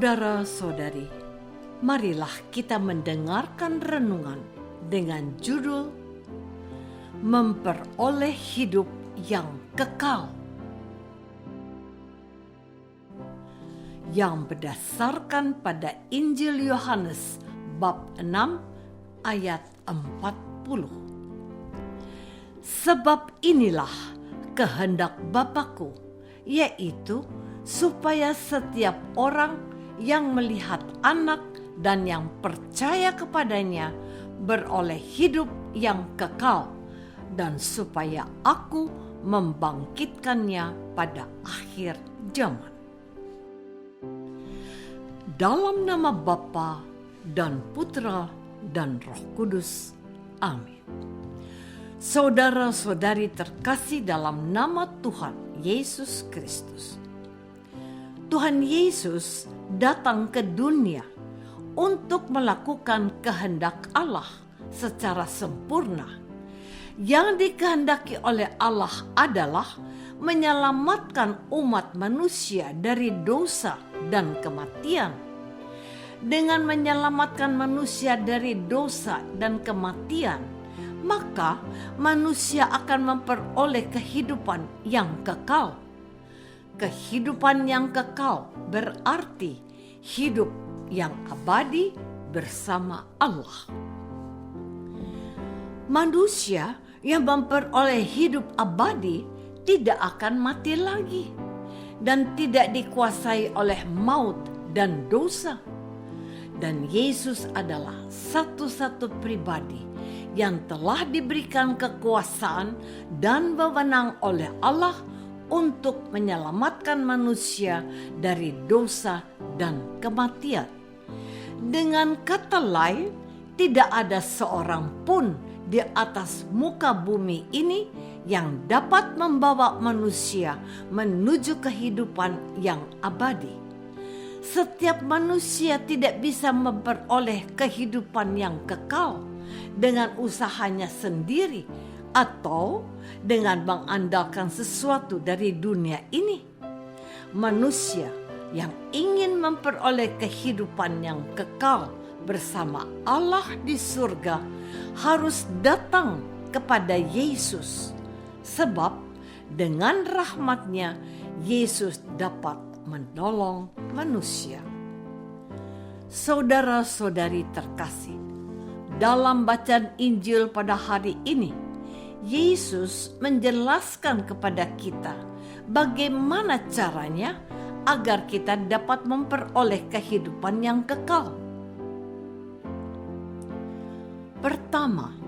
Saudara-saudari, marilah kita mendengarkan renungan dengan judul Memperoleh Hidup yang Kekal, yang berdasarkan pada Injil Yohanes bab 6 ayat 40. Sebab inilah kehendak Bapa-Ku, yaitu supaya setiap orang yang melihat Anak dan yang percaya kepadanya beroleh hidup yang kekal, dan supaya Aku membangkitkannya pada akhir zaman. Dalam nama Bapa dan Putra dan Roh Kudus. Amin. Saudara-saudari terkasih dalam nama Tuhan Yesus Kristus. Tuhan Yesus datang ke dunia untuk melakukan kehendak Allah secara sempurna. Yang dikehendaki oleh Allah adalah menyelamatkan umat manusia dari dosa dan kematian. Dengan menyelamatkan manusia dari dosa dan kematian, maka manusia akan memperoleh kehidupan yang kekal. Kehidupan yang kekal berarti hidup yang abadi bersama Allah. Manusia yang memperoleh hidup abadi tidak akan mati lagi dan tidak dikuasai oleh maut dan dosa. Dan Yesus adalah satu-satu pribadi yang telah diberikan kekuasaan dan wewenang oleh Allah untuk menyelamatkan manusia dari dosa dan kematian. Dengan kata lain, tidak ada seorang pun di atas muka bumi ini yang dapat membawa manusia menuju kehidupan yang abadi. Setiap manusia tidak bisa memperoleh kehidupan yang kekal dengan usahanya sendiri atau dengan mengandalkan sesuatu dari dunia ini. Manusia yang ingin memperoleh kehidupan yang kekal bersama Allah di surga harus datang kepada Yesus, sebab dengan rahmat-Nya Yesus dapat menolong manusia. Saudara-saudari terkasih, dalam bacaan Injil pada hari ini, Yesus menjelaskan kepada kita bagaimana caranya agar kita dapat memperoleh kehidupan yang kekal. Pertama,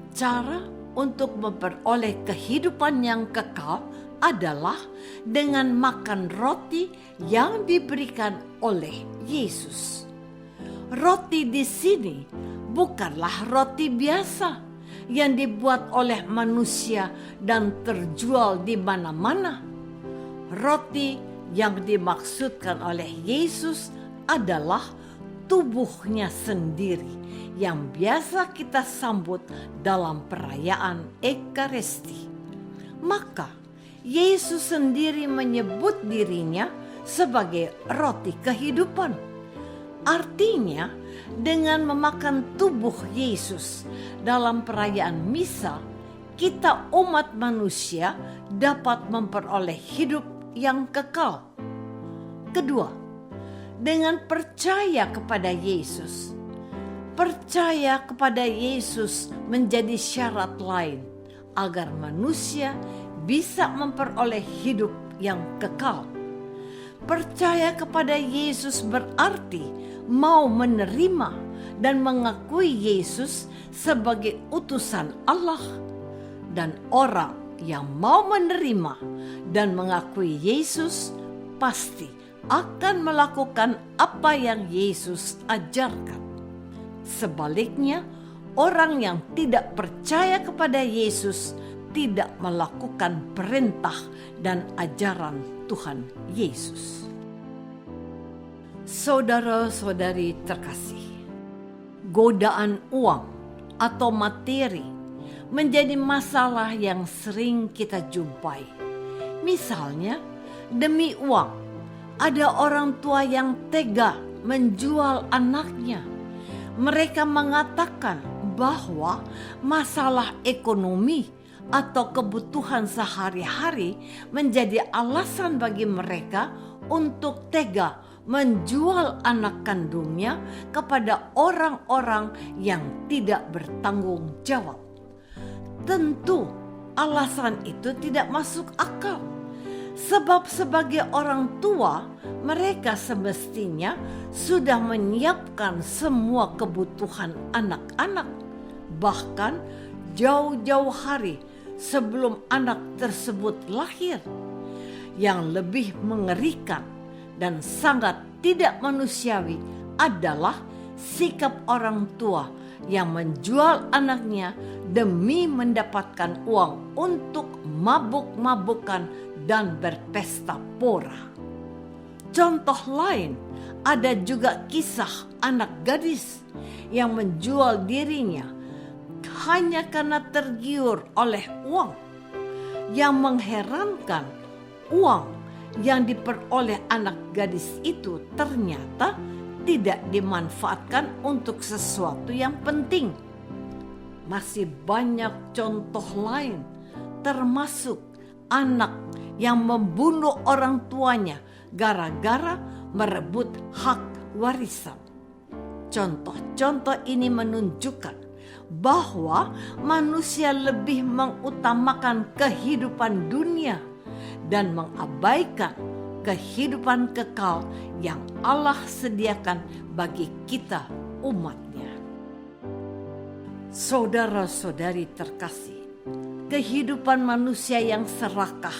cara untuk memperoleh kehidupan yang kekal adalah dengan makan roti yang diberikan oleh Yesus. Roti di sini bukanlah roti biasa yang dibuat oleh manusia dan terjual di mana-mana. Roti yang dimaksudkan oleh Yesus adalah tubuhnya sendiri yang biasa kita sambut dalam perayaan Ekaristi. Maka Yesus sendiri menyebut dirinya sebagai roti kehidupan. Artinya, dengan memakan tubuh Yesus dalam perayaan misa, kita umat manusia dapat memperoleh hidup yang kekal. Kedua, dengan percaya kepada Yesus. Percaya kepada Yesus menjadi syarat lain agar manusia bisa memperoleh hidup yang kekal. Percaya kepada Yesus berarti mau menerima dan mengakui Yesus sebagai utusan Allah. Dan orang yang mau menerima dan mengakui Yesus pasti akan melakukan apa yang Yesus ajarkan. Sebaliknya, orang yang tidak percaya kepada Yesus tidak melakukan perintah dan ajaran Tuhan Yesus. Saudara-saudari terkasih, godaan uang atau materi menjadi masalah yang sering kita jumpai. Misalnya, demi uang, Ada orang tua yang tega menjual anaknya. Mereka mengatakan bahwa masalah ekonomi atau kebutuhan sehari-hari menjadi alasan bagi mereka untuk tega menjual anak kandungnya kepada orang-orang yang tidak bertanggung jawab. Tentu alasan itu tidak masuk akal, sebab sebagai orang tua mereka semestinya sudah menyiapkan semua kebutuhan anak-anak, bahkan jauh-jauh hari sebelum anak tersebut lahir. Yang lebih mengerikan dan sangat tidak manusiawi adalah sikap orang tua yang menjual anaknya demi mendapatkan uang untuk mabuk-mabukan dan berpesta pora. Contoh lain, ada juga kisah anak gadis yang menjual dirinya hanya karena tergiur oleh uang. Yang mengherankan, uang yang diperoleh anak gadis itu ternyata tidak dimanfaatkan untuk sesuatu yang penting. Masih banyak contoh lain, termasuk anak yang membunuh orang tuanya gara-gara merebut hak warisan. Contoh-contoh ini menunjukkan bahwa manusia lebih mengutamakan kehidupan dunia dan mengabaikan kehidupan kekal yang Allah sediakan bagi kita umatnya. Saudara-saudari terkasih, kehidupan manusia yang serakah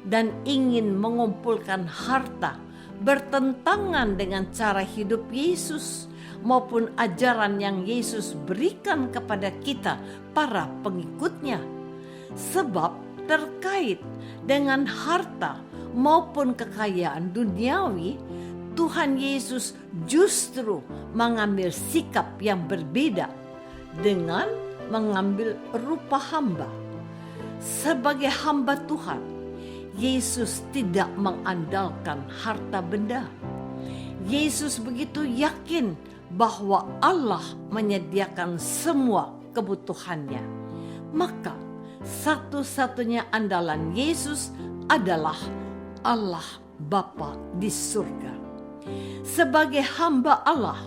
dan ingin mengumpulkan harta bertentangan dengan cara hidup Yesus maupun ajaran yang Yesus berikan kepada kita, para pengikutnya. Sebab terkait dengan harta maupun kekayaan duniawi, Tuhan Yesus justru mengambil sikap yang berbeda dengan mengambil rupa hamba. Sebagai hamba Tuhan, Yesus tidak mengandalkan harta benda. Yesus begitu yakin bahwa Allah menyediakan semua kebutuhannya. Maka satu-satunya andalan Yesus adalah Allah Bapa di surga. Sebagai hamba Allah,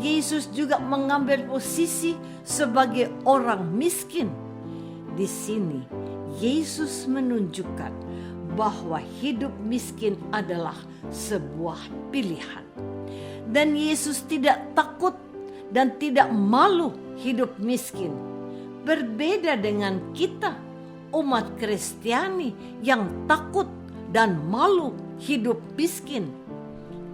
Yesus juga mengambil posisi sebagai orang miskin. Di sini Yesus menunjukkan bahwa hidup miskin adalah sebuah pilihan. Dan Yesus tidak takut dan tidak malu hidup miskin. Berbeda dengan kita, umat Kristiani yang takut dan malu hidup miskin.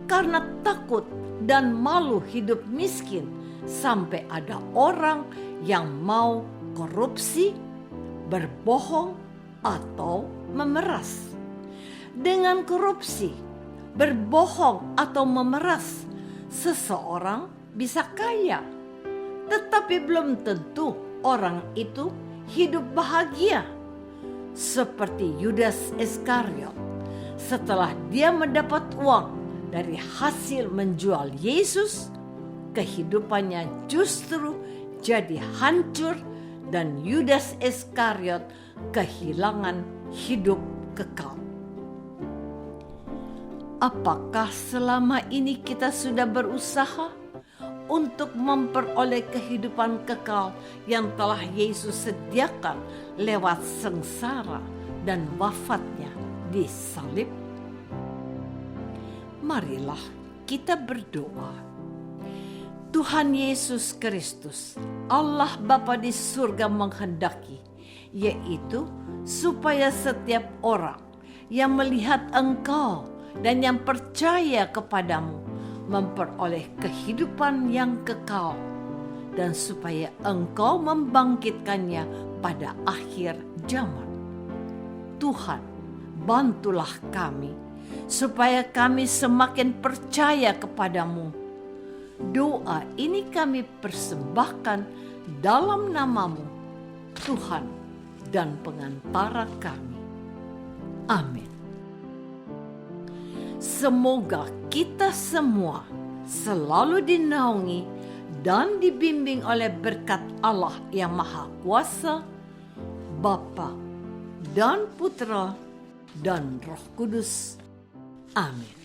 Karena takut dan malu hidup miskin, sampai ada orang yang mau korupsi, berbohong, atau memeras. Dengan korupsi, berbohong, atau memeras, seseorang bisa kaya, tetapi belum tentu orang itu hidup bahagia. Seperti Yudas Iskariot, setelah dia mendapat uang dari hasil menjual Yesus, kehidupannya justru jadi hancur dan Yudas Iskariot kehilangan hidup kekal. Apakah selama ini kita sudah berusaha untuk memperoleh kehidupan kekal yang telah Yesus sediakan lewat sengsara dan wafatnya di salib? Marilah kita berdoa. Tuhan Yesus Kristus, Allah Bapa di surga menghendaki, yaitu supaya setiap orang yang melihat Engkau dan yang percaya kepadamu memperoleh kehidupan yang kekal, dan supaya Engkau membangkitkannya pada akhir zaman. Tuhan, bantulah kami supaya kami semakin percaya kepadamu. Doa ini kami persembahkan dalam namamu, Tuhan dan pengantara kami. Amin. Semoga kita semua selalu dinaungi dan dibimbing oleh berkat Allah yang Maha Kuasa, Bapa dan Putra dan Roh Kudus. Amin.